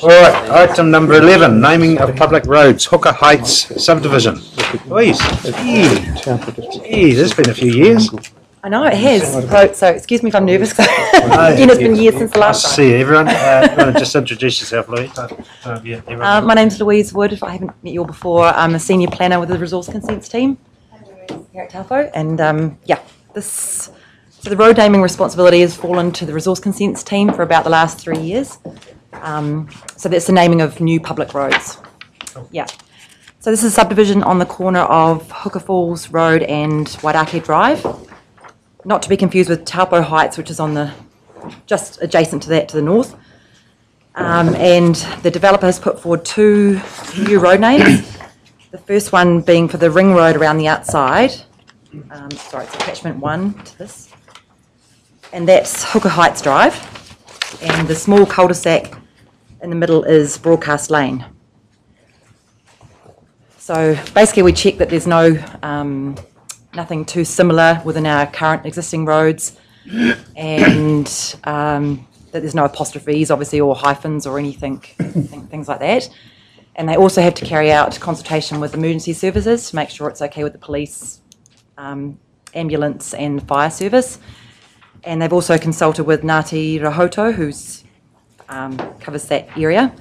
All right, item number 11, naming of public roads, Hooker Heights subdivision. Louise, gee, there's been a few years. I know it has. So excuse me if I'm nervous. Again, it's been years since the last time. Nice to see you, everyone. You want to just introduce yourself, Louise? My name's Louise Wood. If I haven't met you all before, I'm a senior planner with the resource consents team here at Taupo. And so the road naming responsibility has fallen to the resource consents team for about the last 3 years. So that's the naming of new public roads. Yeah. So this is a subdivision on the corner of Hooker Falls Road and Wairake Drive. Not to be confused with Taupo Heights, which is on the just adjacent to that to the north. And the developer has put forward 2 new road names. The first one being for the ring road around the outside. It's attachment 1 to this. And that's Hooker Heights Drive. And the small cul-de-sac in the middle is Broadcast Lane. So basically we check that there's nothing too similar within our current existing roads, and that there's no apostrophes obviously or hyphens or anything, things like that. And they also have to carry out consultation with emergency services to make sure it's okay with the police, ambulance and fire service. And they've also consulted with Ngāti Rahoto, who's covers that area,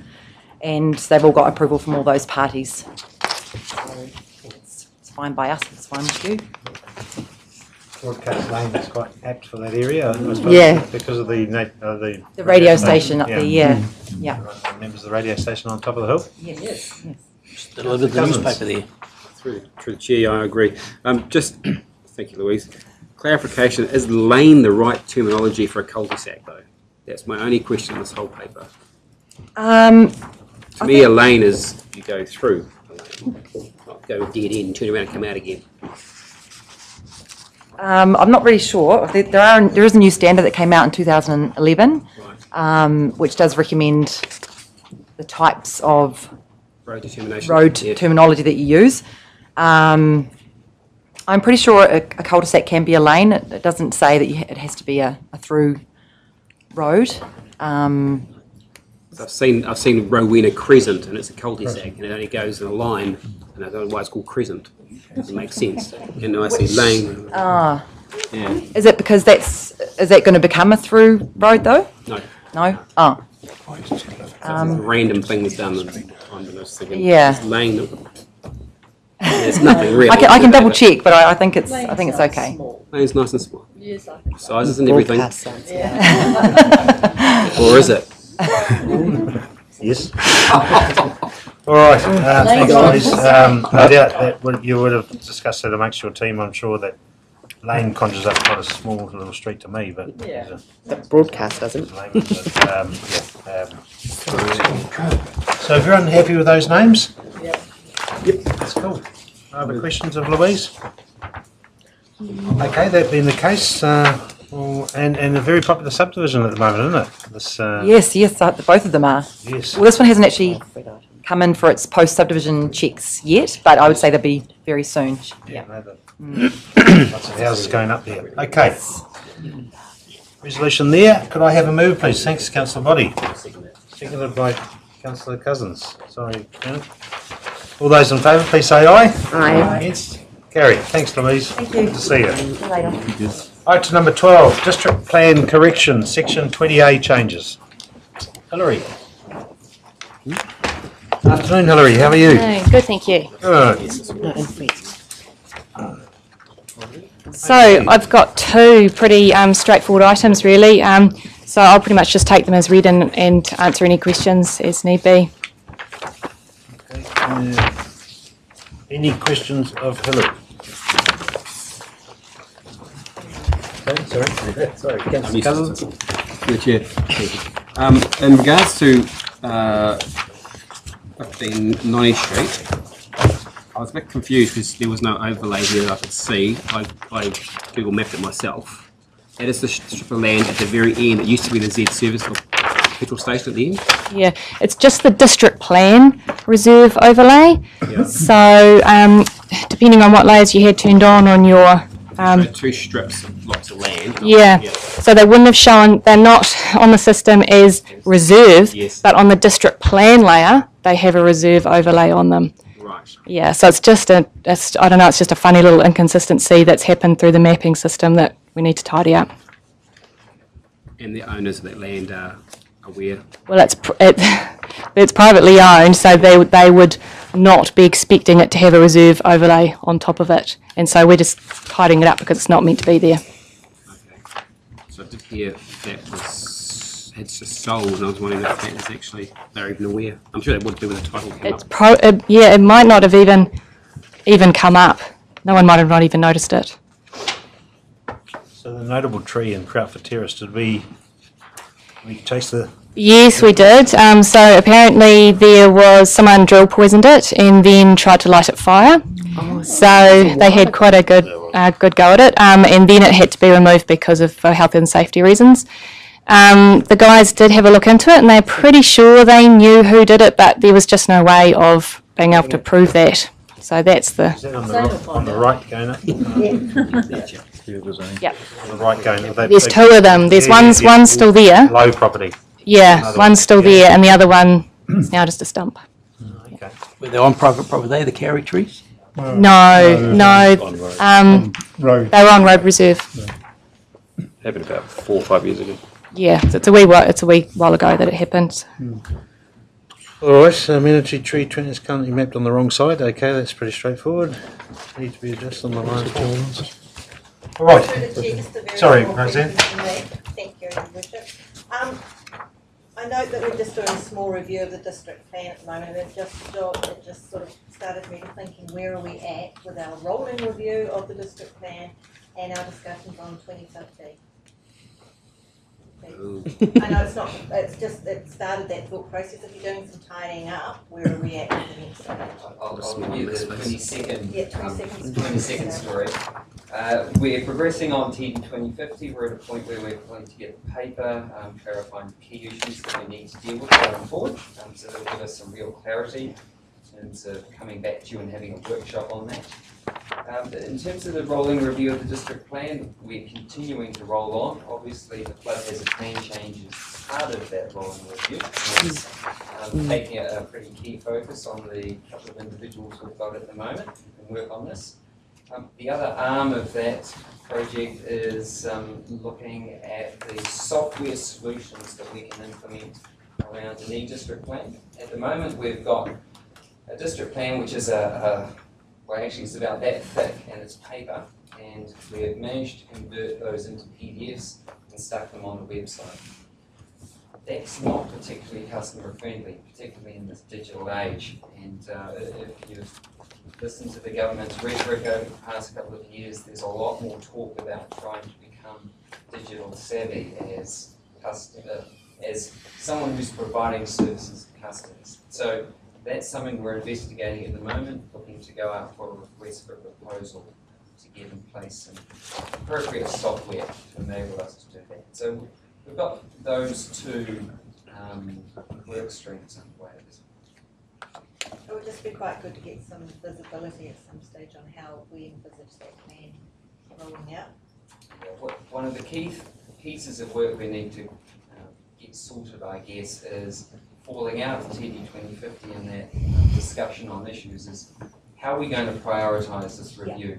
and they've all got approval from all those parties. So it's fine by us, it's fine with you. Broadcast Lane is quite apt for that area, I suppose, because of the radio station up there, yeah. Remembers the radio station on top of the hill? Yes. Delivered the newspaper there. Through the chair, I agree. Thank you, Louise. Clarification, is lane the right terminology for a cul-de-sac though? That's my only question on this whole paper. To me, a lane is you go through a lane, not go dead end, turn around and come out again. I'm not really sure. There is a new standard that came out in 2011, right. Which does recommend the types of road terminology that you use. I'm pretty sure a cul-de-sac can be a lane. It doesn't say that it has to be a through road. I've seen Rowena Crescent, and it's a cul-de-sac, and it only goes in a line, and I don't know why it's called Crescent. It makes sense. And I see lane. Yeah. Is it because is that going to become a through road though? No. No. Oh. Random things done. I'm just thinking. Yeah. Lane. There's nothing really. I can double check, but I think it's okay. Lane's nice and small. Yes, I think so. Sizes and everything. Yeah. Or is it? Yes. All right. Thanks, Louise. No doubt that you would have discussed it amongst your team. I'm sure that lane conjures up quite a small little street to me, but the broadcast doesn't. So, everyone happy with those names? Yep. That's cool. Other questions of Louise? Okay, that being the case, and a very popular subdivision at the moment, isn't it? Yes, both of them are. Yes. Well, this one hasn't actually come in for its post-subdivision checks yet, but I would say they'll be very soon. Lots of houses going up there. Okay. Resolution there. Could I have a move, please? Thanks, Councillor Boddy. Seconded by Councillor Cousins. Sorry, Janet. All those in favour, please say aye. Aye. Against? Carried. Thanks, Louise. Thank you. Good to see you. See you later. Item number 12, District Plan Correction, Section 20A changes. Hilary. Afternoon, Hilary. How are you? Hey, good, thank you. Good. So I've got 2 pretty straightforward items, really. So I'll pretty much just take them as read and answer any questions as need be. Okay. Any questions of Hilary? Sorry, Councillor Cousins. Good chair. In regards to 1590 Street, I was a bit confused because there was no overlay here that I could see. I Google mapped it myself. That is the strip of land at the very end. It used to be the Z service or petrol station at the end. Yeah, it's just the district plan reserve overlay. Yeah. So depending on what layers you had turned on your... So 2 strips of lots of land. Yeah, so they wouldn't have shown, they're not on the system as reserve, Yes. but on the district plan layer, they have a reserve overlay on them. Right. Yeah, so it's just I don't know, it's just a funny little inconsistency that's happened through the mapping system that we need to tidy up. And the owners of that land are aware. Well, it's privately owned, so they would not be expecting it to have a reserve overlay on top of it. And so we're just tidying it up because it's not meant to be there. Okay. So I did hear that it's just sold, and I was wondering if that is actually, they're even aware. I'm sure it would be with the title came It's up. yeah, it might not have even come up. No one might have not even noticed it. So the notable tree in Proudfoot Terrace, did we chase the? Yes, we did. So apparently there was someone drill poisoned it and then tried to light it fire. So they had quite a good go at it, and then it had to be removed because of health and safety reasons. The guys did have a look into it, and they're pretty sure they knew who did it, but there was just no way of being able to prove that. So that's the. Is that on the right going up? Yep. On the right going up. There's two of them. There's one's still there. Low property. Yeah, Another one's still one. Yeah. there, and the other one is now just a stump. Okay. Were they on private property, the carry trees? No. Road. They were on road reserve. Happened about 4 or 5 years ago. Yeah, so it's a wee while ago that it happened. All right, so Manatee Tree Trent is currently mapped on the wrong side. Okay, that's pretty straightforward. Need to be adjusted on the line. All right. Sorry, Roseanne. Thank you, Your Worship. I note that we're just doing a small review of the district plan at the moment, and it just sort of started me thinking, where are we at with our rolling review of the district plan and our discussions on 2015? I know it's not, it started that thought process. If you're doing some tidying up, where are we at with the next one? I'll review the 22nd, Yeah, 22nd. 22nd story. We're progressing on TD 2050. We're at a point where we're pulling together paper, clarifying key issues that we need to deal with going forward. So that'll give us some real clarity in terms of coming back to you and having a workshop on that. In terms of the rolling review of the district plan, we're continuing to roll on. Obviously, the flood hazard plan change is part of that rolling review. It's taking a pretty key focus on the couple of individuals we've got at the moment and work on this. The other arm of that project is looking at the software solutions that we can implement around the new district plan. At the moment, we've got a district plan which is well, actually it's about that thick and it's paper, and we've managed to convert those into PDFs and stuck them on the website. That's not particularly customer friendly, particularly in this digital age. And if you've listened to the government's rhetoric over the past couple of years, there's a lot more talk about trying to become digital savvy as someone who's providing services to customers. So that's something we're investigating at the moment, looking to go out for a request for a proposal to get in place some appropriate software to enable us to do that. So we've got those two work streams underway at this point. It would just be quite good to get some visibility at some stage on how we envisage that plan rolling out. One of the key pieces of work we need to get sorted, I guess, is falling out of TD 2050 and that discussion on issues is how are we going to prioritise this review?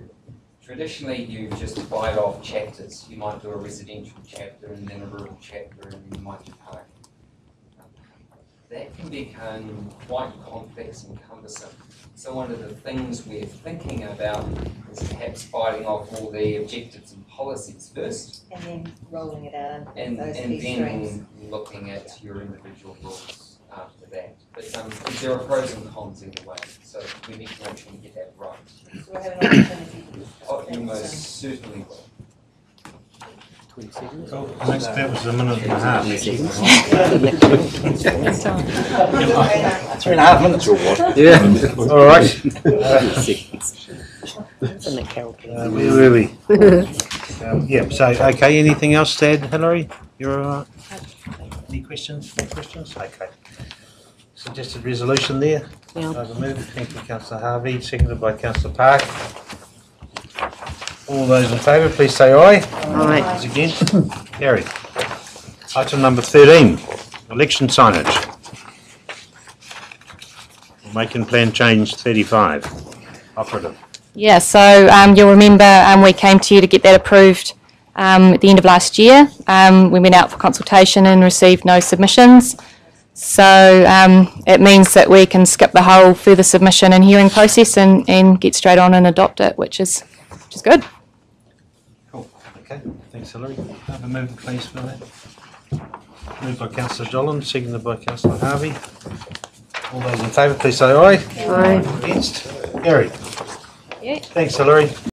Traditionally, you just bite off chapters. You might do a residential chapter and then a rural chapter and then you might do parking. That can become quite complex and cumbersome. So one of the things we're thinking about is perhaps biting off all the objectives and policies first. And then rolling it out and those then key streams. looking at your individual rules after that. But there are pros and cons either way, so we need to make sure we get that right. So we'll have an opportunity to discuss Oh, that you most soon. certainly will. That was a minute and a half. 3.5 minutes or what? Yeah. All right. Isn't it, Carol? Where were we? Yeah. So, okay. Anything else to add, Hilary? You're all right. Any questions? No questions? Okay. Suggested resolution there. Yeah. Those are moved. Thank you, Councillor Harvey. Seconded by Councillor Park. All those in favour, please say aye. Aye. Those against? Carried. Item number 13, election signage. Making plan change 35, operative. Yeah, so you'll remember we came to you to get that approved at the end of last year. We went out for consultation and received no submissions. So it means that we can skip the whole further submission and hearing process and get straight on and adopt it, which is good. Cool. Okay, thanks Hilary. Have a move please for that. Moved by Councillor Jolland, seconded by Councillor Harvey. All those in favour, please say aye. Aye. Against? Carried. Yeah. Thanks Hilary.